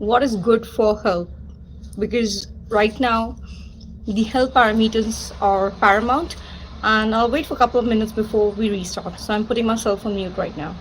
what is good for health, because right now the health parameters are paramount, and I'll wait for a couple of minutes before we restart. So I'm putting myself on mute right now.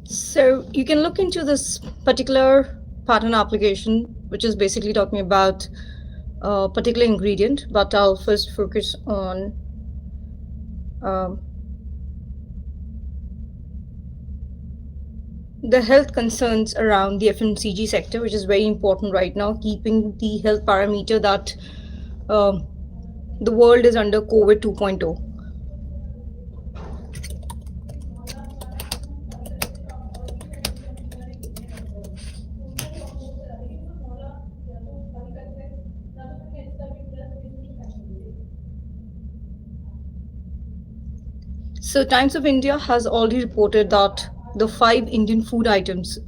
So you can look into this particular pattern application, which is basically talking about a particular ingredient, but I'll first focus on um, the health concerns around the FMCG sector, which is very important right now, keeping the health parameter that um, the world is under COVID 2.0. So, Times of India has already reported that the five Indian food items,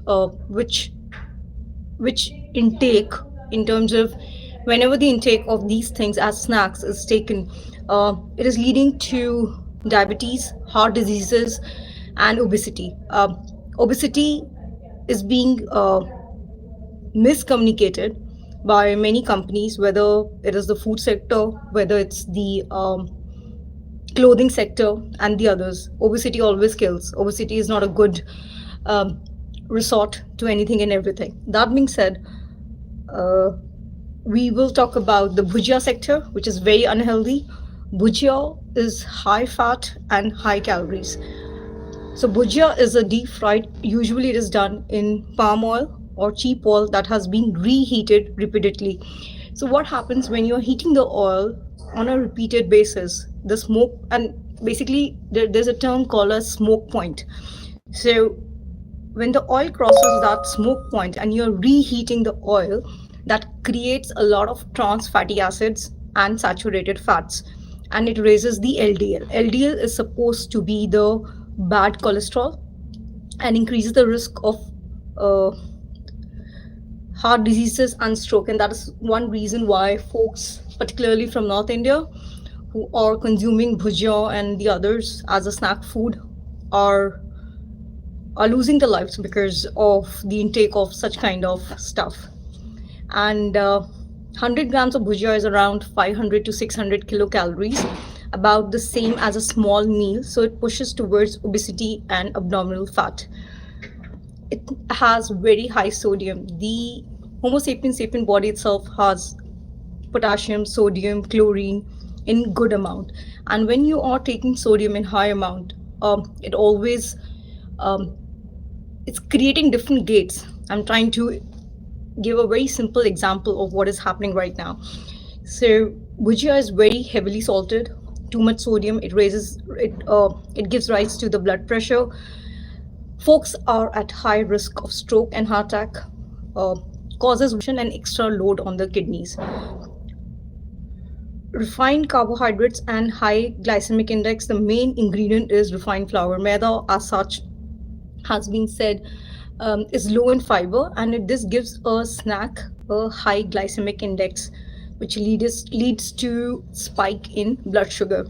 which intake in terms of whenever the intake of these things as snacks is taken, it is leading to diabetes, heart diseases, and obesity. Obesity is being miscommunicated by many companies, whether it is the food sector, whether it's the clothing sector, and the others. Obesity always kills. Obesity is not a good um, resort to anything and everything. That being said, uh, we will talk about the bhujia sector, which is very unhealthy. Bhujia is high fat and high calories. So bhujia is a deep fried. Usually, it is done in palm oil, or cheap oil that has been reheated repeatedly. So what happens when you're heating the oil on a repeated basis? The smoke, and basically there's a term called a smoke point. So when the oil crosses that smoke point and you're reheating the oil, that creates a lot of trans fatty acids and saturated fats, and it raises the LDL. LDL is supposed to be the bad cholesterol and increases the risk of uh, heart diseases and stroke. And that is one reason why folks, particularly from North India, who are consuming bhujia and the others as a snack food, are are losing their lives because of the intake of such kind of stuff. And 100 grams of bhujia is around 500 to 600 kilocalories, about the same as a small meal. So it pushes towards obesity and abdominal fat. It has very high sodium. The Homo sapiens sapien body itself has potassium, sodium, chlorine in good amount. And when you are taking sodium in high amount, it always um, it's creating different gates. I'm trying to give a very simple example of what is happening right now. So bhujia is very heavily salted. Too much sodium, it raises it. It gives rise to the blood pressure. Folks are at high risk of stroke and heart attack. Uh, Causes an extra load on the kidneys. Refined carbohydrates and high glycemic index. The main ingredient is refined flour. Maida, as such, has been said, is low in fiber, and this gives a snack a high glycemic index, which leads to spike in blood sugar,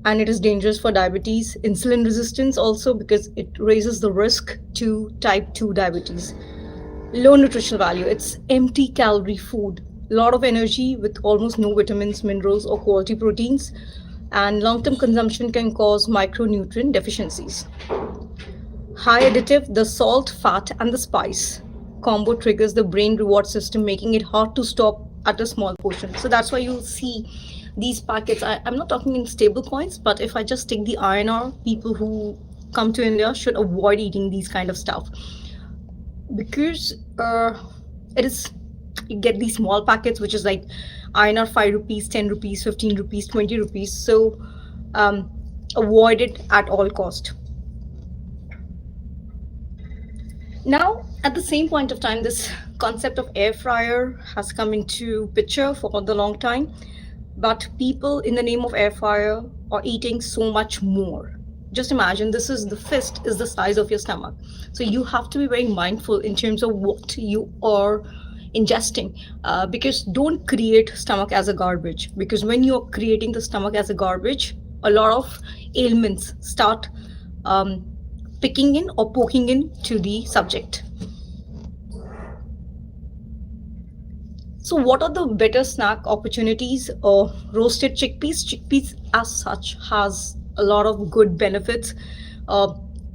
and it is dangerous for diabetes, insulin resistance also, because it raises the risk to type 2 diabetes. Low nutritional value, it's empty calorie food, a lot of energy with almost no vitamins, minerals, or quality proteins, and long-term consumption can cause micronutrient deficiencies. High additive, the salt, fat, and the spice combo triggers the brain reward system, making it hard to stop at a small portion. So that's why you'll see these packets. I'm not talking in stable coins, but if I just take the INR, people who come to India should avoid eating these kind of stuff, because it is, you get these small packets which is like INR 5 rupees, 10 rupees, 15 rupees, 20 rupees. So avoid it at all cost. Now, at the same point of time, this concept of air fryer has come into picture for the long time, but people in the name of air fryer are eating so much more. Just imagine, this is the fist is the size of your stomach. So you have to be very mindful in terms of what you are ingesting, because don't create stomach as a garbage, because when you're creating the stomach as a garbage, a lot of ailments start picking in or poking in to the subject. So what are the better snack opportunities? Roasted chickpeas. Chickpeas as such has a lot of good benefits.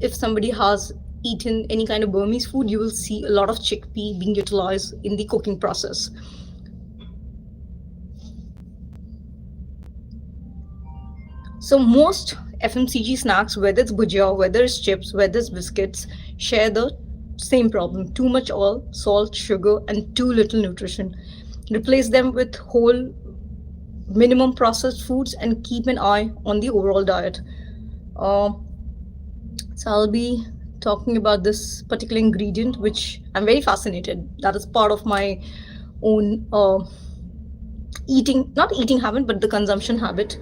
If somebody has eaten any kind of Burmese food, you will see a lot of chickpea being utilized in the cooking process. So most FMCG snacks, whether it's bhujia, whether it's chips, whether it's biscuits, share the same problem: too much oil, salt, sugar, and too little nutrition. Replace them with whole, minimum processed foods, and keep an eye on the overall diet. So I'll be talking about this particular ingredient, which I'm very fascinated. That is part of my own not eating habit, but the consumption habit.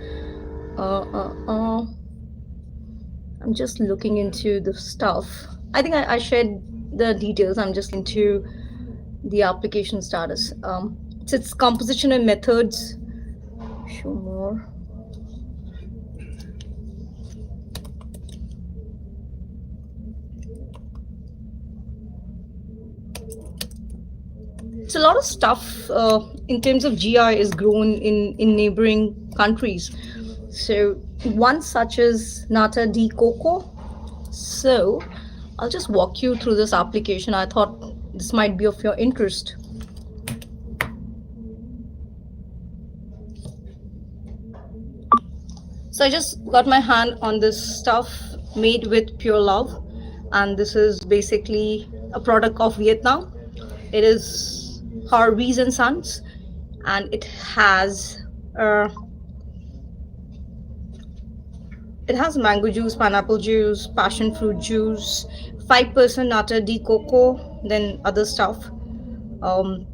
I'm just looking into the stuff. I think I shared the details. I'm just into the application status. It's its composition and methods. Show more. So a lot of stuff in terms of GI is grown in neighboring countries. So one such is NATA De COCO. So I'll just walk you through this application. I thought this might be of your interest. So I just got my hand on this stuff made with pure love. and this is basically a product of Vietnam. It is Harvey's and Sons, and uh, it has mango juice, pineapple juice, passion fruit juice, 5% Nata de Coco, then other stuff. Um,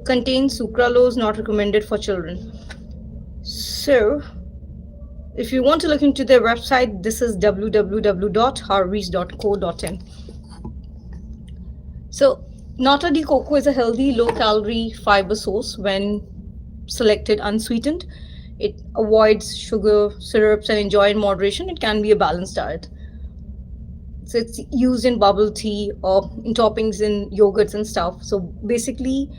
Contains sucralose, not recommended for children. So, if you want to look into their website, this is www.harveys.co.in. So, Nata de Coco is a healthy, low-calorie fiber source when selected unsweetened. It avoids sugar, syrups, and enjoy in moderation. It can be a balanced diet. So it's used in bubble tea or in toppings in yogurts and stuff. So basically,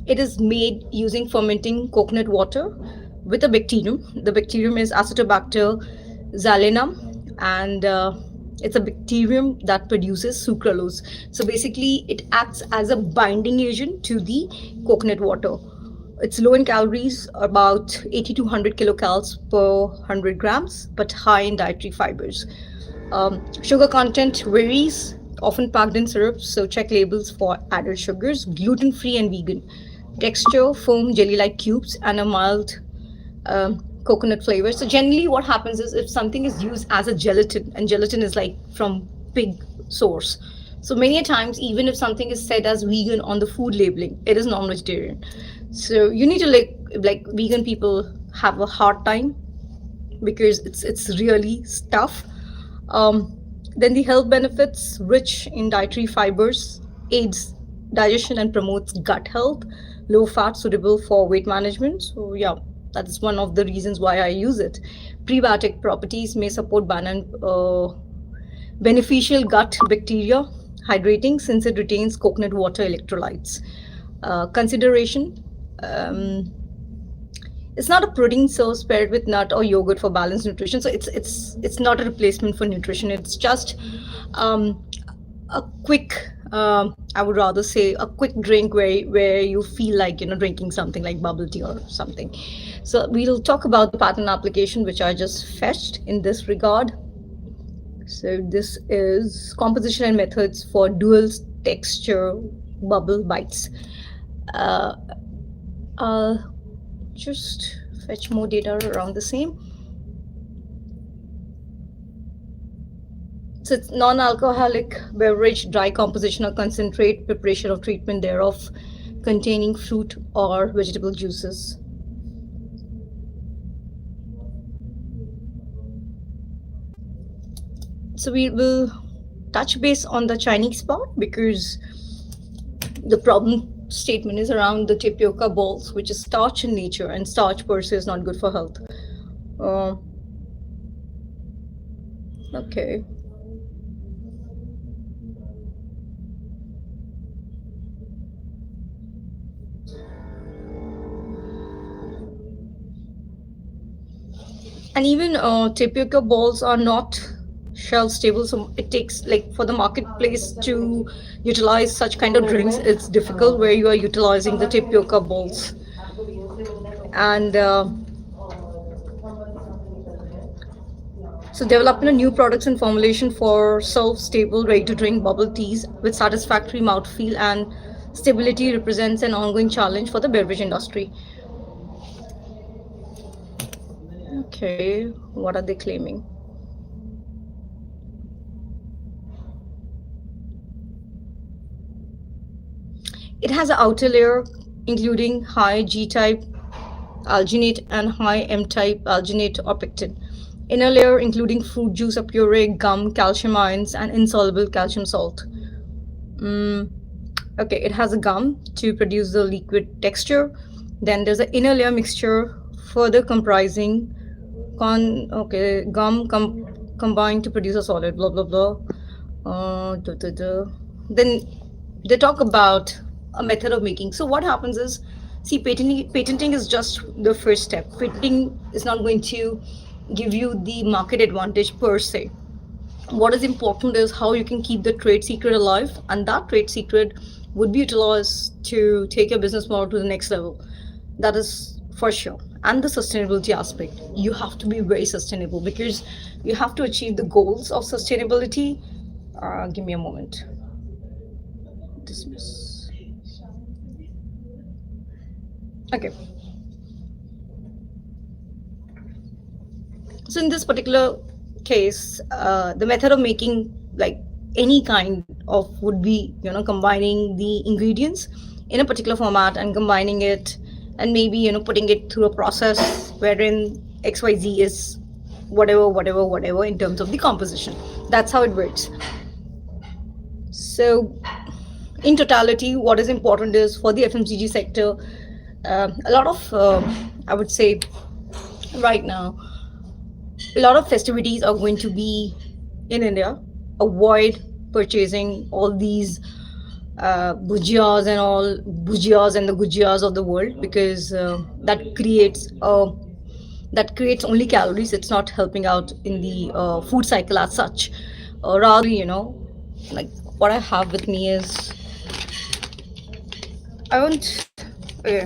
it is made using fermenting coconut water with a bacterium. The bacterium is Acetobacter xylenum, and it's a bacterium that produces sucralose. So basically, it acts as a binding agent to the coconut water. It's low in calories, about 80 to 100 kilocalories per 100 grams, but high in dietary fibers. Sugar content varies, often packed in syrups, so check labels for added sugars. Gluten free and vegan. Texture, foam, jelly like cubes, and a mild coconut flavor. So, generally, what happens is if something is used as a gelatin, and gelatin is like from pig source. So, many a times, even if something is said as vegan on the food labeling, it is non vegetarian. So, you need to like vegan people have a hard time because it's really tough. Then the health benefits: rich in dietary fibers, aids digestion and promotes gut health, low fat, suitable for weight management. So yeah, that is one of the reasons why I use it. Prebiotic properties may support beneficial gut bacteria, hydrating since it retains coconut water electrolytes. Consideration. Um, it's not a protein source paired with nut or yogurt for balanced nutrition, so it's not a replacement for nutrition. It's just um, a quick I would rather say a quick drink where you feel like drinking something like bubble tea or something. So we'll talk about the patent application which I just fetched in this regard. So this is composition and methods for dual texture bubble bites. I'll just fetch more data around the same. So it's non-alcoholic beverage, dry composition or concentrate, preparation of treatment thereof, containing fruit or vegetable juices. So we will touch base on the Chinese part because the problem statement is around the tapioca balls, which is starch in nature, and starch per se is not good for health. Okay. And even tapioca balls are not shelf stable, so it takes like for the marketplace to utilize such kind of drinks, it's difficult where you are utilizing the tapioca balls. And so developing a new products and formulation for self-stable ready to drink bubble teas with satisfactory mouthfeel and stability represents an ongoing challenge for the beverage industry. Okay, what are they claiming? It has an outer layer including high G-type alginate and high M-type alginate or pectin. Inner layer including fruit juice or puree, gum, calcium ions, and insoluble calcium salt. Okay, it has a gum to produce the liquid texture. Then there's an inner layer mixture further comprising gum combined to produce a solid, blah blah blah. Then they talk about a method of making. So what happens is, see, patenting is just the first step. Patenting is not going to give you the market advantage per se. What is important is how you can keep the trade secret alive, and that trade secret would be utilized to take your business model to the next level. That is for sure. And the sustainability aspect, you have to be very sustainable because you have to achieve the goals of sustainability. Give me a moment. Dismiss. Okay. So in this particular case, the method of making like any kind of would be, combining the ingredients in a particular format and combining it, and maybe, putting it through a process wherein XYZ is whatever in terms of the composition. That's how it works. So in totality, what is important is for the FMCG sector, a lot of, I would say, right now, a lot of festivities are going to be in India. Avoid purchasing all these bhujias and all bhujias and the gujias of the world, because that creates only calories. It's not helping out in the food cycle as such. Rather, like what I have with me is, I won't. Okay,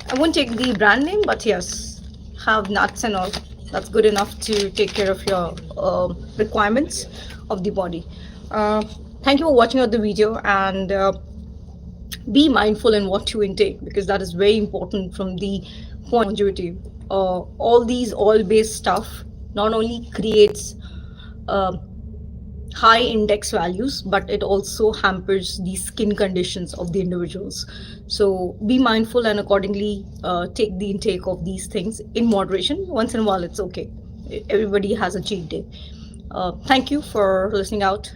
I won't take the brand name, but yes, have nuts and all. That's good enough to take care of your requirements of the body. Thank you for watching out the video, and be mindful in what you intake, because that is very important from the point of longevity. All these oil-based stuff not only creates uh, high index values, but it also hampers the skin conditions of the individuals. So be mindful and accordingly take the intake of these things in moderation. Once in a while, it's okay. Everybody has a cheat day. Thank you for listening out.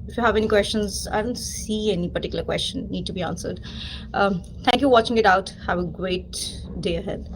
If you have any questions, I don't see any particular question need to be answered. Thank you for watching it out. Have a great day ahead.